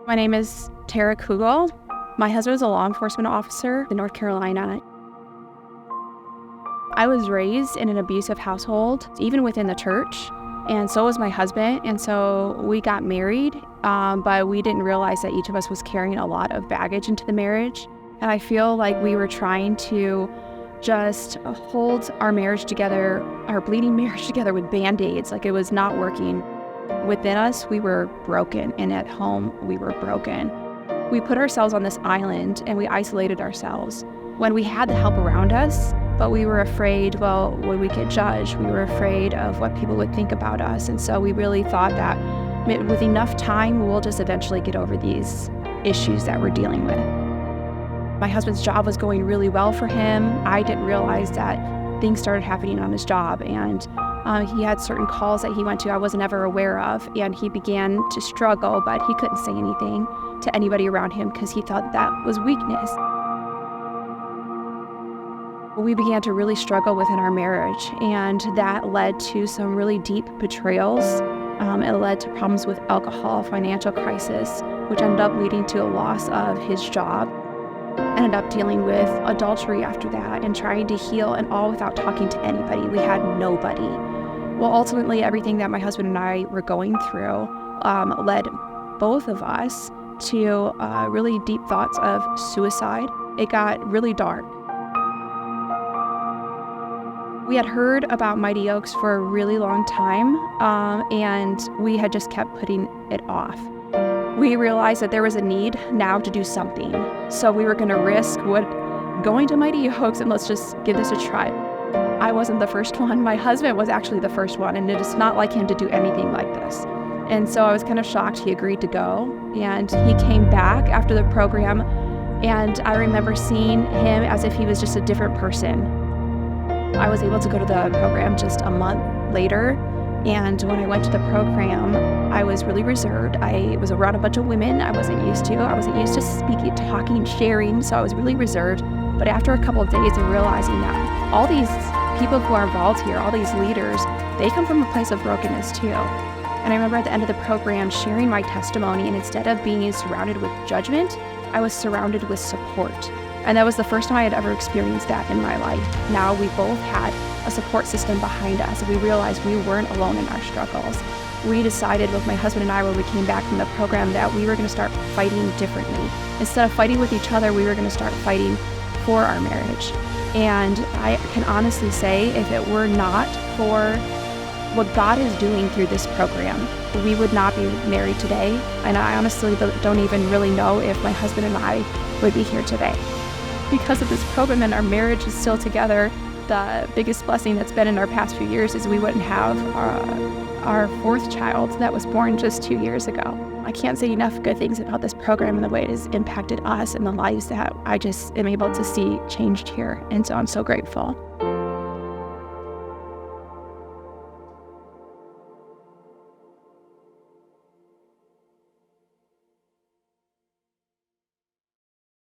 My name is Tara Kugel. My husband is a law enforcement officer in North Carolina. I was raised in an abusive household, even within the church, and so was my husband. And so we got married, but we didn't realize that each of us was carrying a lot of baggage into the marriage. And I feel like we were trying to just hold our marriage together, our bleeding marriage together with Band-Aids, like it was not working. Within us, we were broken, and at home, we were broken. We put ourselves on this island and we isolated ourselves when we had the help around us, but we were afraid, well, would we get judged? We were afraid of what people would think about us. And so we really thought that with enough time, we'll just eventually get over these issues that we're dealing with. My husband's job was going really well for him. I didn't realize that things started happening on his job, and he had certain calls that he went to I wasn't ever aware of, and he began to struggle, but he couldn't say anything to anybody around him because he thought that was weakness. We began to really struggle within our marriage, and that led to some really deep betrayals. It led to problems with alcohol, financial crisis, which ended up leading to a loss of his job. Ended up dealing with adultery after that and trying to heal, and all without talking to anybody. We had nobody. Well, ultimately, everything that my husband and I were going through led both of us to really deep thoughts of suicide. It got really dark. We had heard about Mighty Oaks for a really long time, and we had just kept putting it off. We realized that there was a need now to do something. So we were going to risk going to Mighty Oaks and let's just give this a try. I wasn't the first one. My husband was actually the first one, and it is not like him to do anything like this. And so I was kind of shocked he agreed to go. And he came back after the program, and I remember seeing him as if he was just a different person. I was able to go to the program just a month later. And when I went to the program, I was really reserved. I was around a bunch of women I wasn't used to speaking, talking, sharing, so I was really reserved. But after a couple of days of realizing that all these people who are involved here, all these leaders, they come from a place of brokenness too. And I remember at the end of the program sharing my testimony, and instead of being surrounded with judgment, I was surrounded with support. And that was the first time I had ever experienced that in my life. Now we both had a support system behind us, and we realized we weren't alone in our struggles. We decided with my husband and I when we came back from the program that we were going to start fighting differently. Instead of fighting with each other, we were going to start fighting for our marriage. And I can honestly say, if it were not for what God is doing through this program, we would not be married today. And I honestly don't even really know if my husband and I would be here today. Because of this program and our marriage is still together, the biggest blessing that's been in our past few years is we wouldn't have our fourth child that was born just 2 years ago. I can't say enough good things about this program and the way it has impacted us and the lives that I just am able to see changed here. And so I'm so grateful.